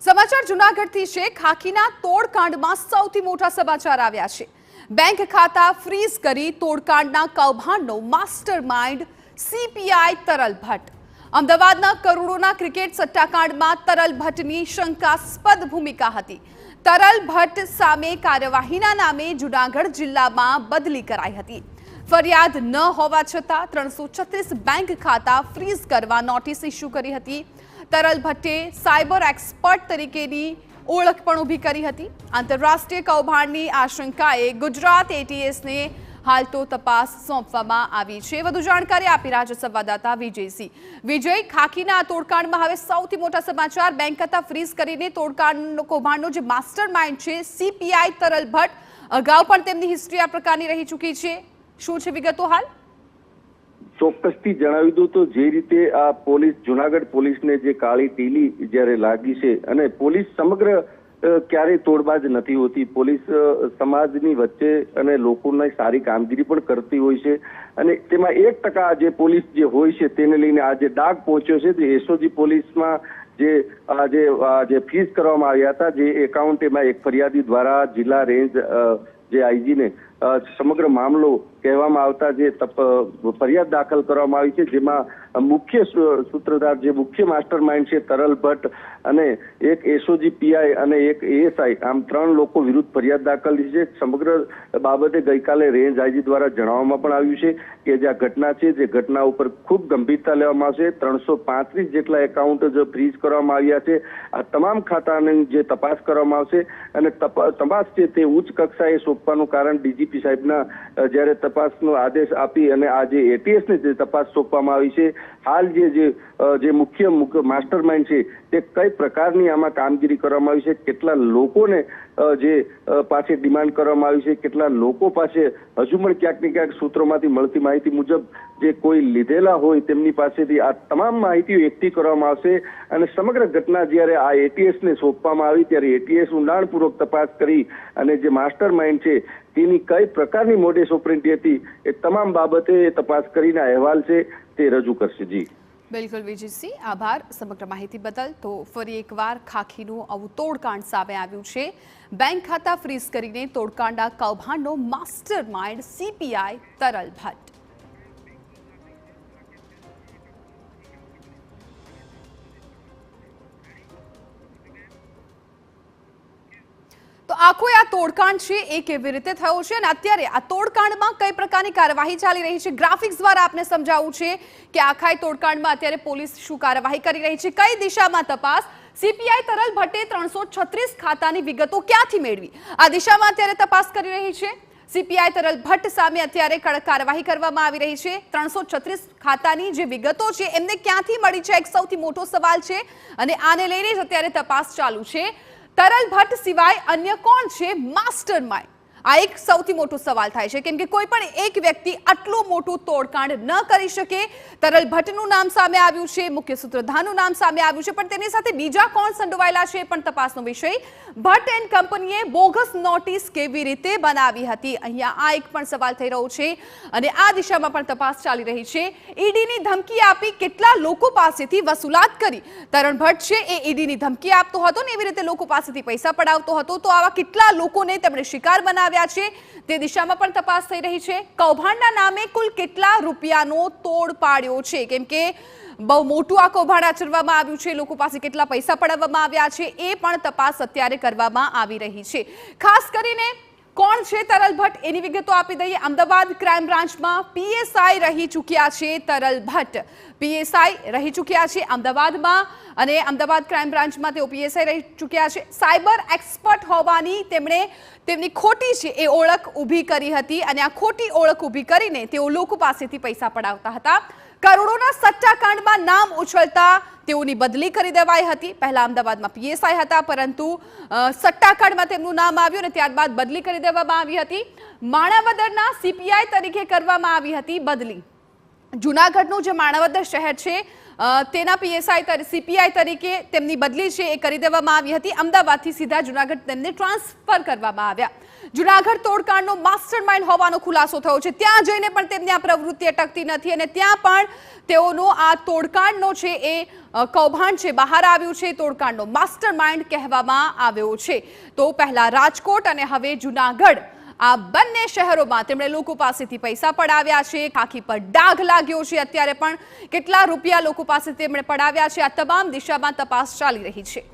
સમાચાર જૂનાગઢથી છે। ખાખીના તોડકાંડમાં સૌથી મોટા સમાચાર આવ્યા છે। બેંક ખાતા ફ્રીઝ કરી તોડકાંડના કૌભાંડનો માસ્ટર માઇન્ડ સીપીઆઈ તરલ ભટ્ટ। અમદાવાદના કરોડોના ક્રિકેટ સટ્ટાકાંડમાં તરલ ભટ્ટની શંકાસ્પદ ભૂમિકા હતી। તરલ ભટ્ટ સામે કાર્યવાહીના નામે જૂનાગઢ જિલ્લામાં બદલી કરાઈ હતી। ફરિયાદ ન હોવા છતાં 336 બેંક ખાતા ફ્રીઝ કરવા નોટિસ ઇસ્યુ કરી હતી। તરલ ભટ્ટે સાયબર એક્સપર્ટ તરીકેની ઓળખ પણ ઊભી કરી હતી। આંતરરાષ્ટ્રીય કૌભાંડની આશંકાએ ગુજરાત એટીએસને હાલ તો તપાસ સોંપવામાં આવી છે। વધુ જાણકારી આપી રાજ્ય સંવાદદાતા વિજયસિંહ। વિજય, ખાખીના તોડકાંડમાં હવે સૌથી મોટા સમાચાર। બેંક ખાતા ફ્રીઝ કરીને તોડકાંડનો કૌભાંડનો જે માસ્ટર માઇન્ડ છે સીપીઆઈ તરલ ભટ્ટ, અગાઉ પણ તેમની હિસ્ટ્રી આ પ્રકારની રહી ચૂકી છે। શું છે વિગતો હાલ? ચોક્કસથી જણાવી દઉં તો જે રીતે આ પોલીસ જૂનાગઢ પોલીસને જે કાળી ટીલી જ્યારે લાગી છે અને પોલીસ સમગ્ર ક્યારેય તોડબાજ નથી હોતી। પોલીસ સમાજની વચ્ચે અને લોકોની સારી કામગીરી પણ કરતી હોય છે અને તેમાં 1% જે પોલીસ જે હોય છે તેને લઈને આજે ડાઘ પહોંચ્યો છે। જે એસઓજી પોલીસમાં જે ફ્રીઝ કરવામાં આવ્યા હતા, જે એકાઉન્ટ એમાં એક ફરિયાદી દ્વારા જિલ્લા રેન્જ જે આઈજીને સમગ્ર મામલો કહેવામાં આવતા જે ફરિયાદ દાખલ કરવામાં આવી છે, જેમાં મુખ્ય સૂત્રધાર જે મુખ્ય માસ્ટર માઇન્ડ છે તરલ ભટ્ટ અને એક એસઓજી પીઆઈ અને એક એએસઆઈ, આમ 3 લોકો વિરુદ્ધ ફરિયાદ દાખલ છે। સમગ્ર બાબતે ગઈકાલે રેન્જ આઈજી દ્વારા જણાવવામાં પણ આવ્યું છે કે જે આ ઘટના છે જે ઘટના ઉપર ખૂબ ગંભીરતા લેવામાં આવશે। 335 જેટલા એકાઉન્ટ ફ્રીઝ કરવામાં આવ્યા છે। આ તમામ ખાતાની જે તપાસ કરવામાં આવશે અને તપાસ છે તે ઉચ્ચ કક્ષાએ સોંપવાનું કારણ ડીજીપી સાહેબના જ્યારે તપાસનો આદેશ આપી અને આજે એટીએસને જે તપાસ સોંપવામાં આવી છે, હાલ જે મુખ્ય માસ્ટર માઇન્ડ છે તે કઈ પ્રકારની આમાં કામગીરી કરવામાં આવી છે, કેટલા લોકોને જે પાસે ડિમાન્ડ કરવામાં આવી છે, કેટલા લોકો પાસે હજુ પણ ક્યાંક ને ક્યાંક સૂત્રોમાંથી મળતી માહિતી મુજબ જે કોઈ લીધેલા હોય તેમની પાસેથી આ તમામ માહિતીઓ એકઠી કરવામાં આવશે અને સમગ્ર ઘટના જ્યારે આ એટીએસને સોંપવામાં આવી ત્યારે એટીએસ ઊંડાણપૂર્વક તપાસ કરી અને જે માસ્ટર માઇન્ડ છે તેની કઈ પ્રકારની મોડેસ ઓપરેન્ડી હતી એ તમામ બાબતે તપાસ કરીને અહેવાલ છે તે રજૂ કરશે। જી બિલકુલ વિજયસિંહ, આભાર સમગ્ર માહિતી બદલ। તો ફરી એકવાર ખાખીનું આવું તોડકાંડ સામે આવ્યું છે। બેંક ખાતા ફ્રીઝ કરીને તોડકાંડના કૌભાંડનો માસ્ટર માઇન્ડ સીપીઆઈ તરલ ભટ્ટ। તો આખો આ તોડકાંડ છે એ કેવી રીતે થયો છે અને અત્યારે આ તોડકાંડમાં કઈ પ્રકારની કાર્યવાહી ચાલી રહી છે, ગ્રાફિક્સ દ્વારા આપને સમજાવવું છે કે આખા તોડકાંડમાં અત્યારે પોલીસ શું કાર્યવાહી કરી રહી છે, કઈ દિશામાં તપાસ। સીપીઆઈ તરલ ભટ્ટે 336 ખાતાની વિગતો ક્યાંથી મેળવી, આ દિશામાં અત્યારે તપાસ કરી રહી છે। સીપીઆઈ તરલ ભટ્ટ સામે અત્યારે કડક કાર્યવાહી કરવામાં આવી રહી છે। 336 ખાતાની જે વિગતો છે એમને ક્યાંથી મળી છે એક સૌથી મોટો સવાલ છે અને આને લઈને જ અત્યારે તપાસ ચાલુ છે। તરલ ભટ્ટ સિવાય અન્ય કોણ છે માસ્ટર માઇન્ડ, આ એક સૌથી મોટો સવાલ થાય છે કેમ કે કોઈ પણ એક વ્યક્તિ આટલું મોટું તોડકાંડ ન કરી શકે। તરલ ભટ્ટનું નામ સામે આવ્યું છે, મુખ્ય સૂત્રધારનું નામ સામે આવ્યું છે, પણ તેની સાથે બીજા કોણ સંડોવાયેલા છે પણ તપાસનો વિષય। ભટ્ટ એન્ડ કંપનીએ બોગસ નોટિસ કેવી રીતે બનાવી હતી, અહીંયા આ એક પણ સવાલ થઈ રહ્યો છે અને આ દિશામાં પણ તપાસ ચાલી રહી છે। ઈડીની ધમકી આપી કેટલા લોકો પાસેથી વસૂલાત કરી, તરલ ભટ્ટ છે એ ઈડીની ધમકી આપતો હતો ને એવી રીતે લોકો પાસેથી પૈસા પડાવતો હતો, તો આવા કેટલા લોકોને તેમણે શિકાર બનાવ્યા છે તે દિશામાં પણ તપાસ થઈ રહી છે। કૌભાંડના નામે કુલ કેટલા રૂપિયાનો તોડ પાડ્યો છે, કેમ કે બહુ મોટું આ કૌભાંડ આચરવામાં આવ્યું છે, લોકો પાસે કેટલા પૈસા પડાવવામાં આવ્યા છે એ પણ તપાસ અત્યારે કરવામાં આવી રહી છે। ખાસ કરીને કોણ છે તરલ ભટ્ટ એની વિગતો આપી દઈએ। અમદાવાદ ક્રાઇમ બ્રાન્ચમાં પીએસઆઈ રહી ચૂક્યા છે તરલ ભટ્ટ, પીએસઆઈ રહી ચૂક્યા છે અમદાવાદમાં અને અમદાવાદ ક્રાઇમ બ્રાન્ચમાં તેઓ પીએસઆઈ રહી ચૂક્યા છે। સાયબર એક્સપર્ટ હોવાની તેમની ખોટી છે એ ઓળખ ઊભી કરી હતી અને આ ખોટી ઓળખ ઊભી કરીને તેઓ લોકો પાસેથી પૈસા પડાવતા હતા। કરોડોના સટ્ટાકાંડમાં નામ ઉછળતા તેઓની બદલી કરી દેવાઈ હતી। પહેલા અમદાવાદમાં પીએસઆઈ હતા પરંતુ સટ્ટાકાંડમાં તેમનું નામ આવ્યું અને ત્યારબાદ બદલી કરી દેવામાં આવી હતી। માણાવદરના સીપીઆઈ તરીકે કરવામાં આવી હતી બદલી। જૂનાગઢનું જે માણાવદર શહેર છે તેના પીએસઆઈ સીપીઆઈ તરીકે તેમની બદલી છે એ કરી દેવામાં આવી હતી. અમદાવાદથી સીધા જૂનાગઢ તેમને ટ્રાન્સફર કરવામાં આવ્યા. જૂનાગઢ તોડકાંડનો માસ્ટરમાઇન્ડ હોવાનો ખુલાસો થયો છે. ત્યાં જઈને પણ તેમની આ પ્રવૃત્તિ અટકતી નથી અને ત્યાં પણ તેઓનો આ તોડકાંડનો છે એ કૌભાંડ છે બહાર આવ્યું છે. તોડકાંડનો માસ્ટરમાઇન્ડ કહેવામાં આવ્યો છે. તો પહેલા રાજકોટ અને હવે જૂનાગઢ, આ બંને શહેરોમાં તેમણે લોકો પાસેથી પૈસા પડાવ્યા છે. ખાખી પર ડાઘ લાગ્યો છે. અત્યારે પણ કેટલા રૂપિયા લોકો પાસે તેમણે પડાવ્યા છે, આ તમામ દિશામાં તપાસ ચાલી રહી છે.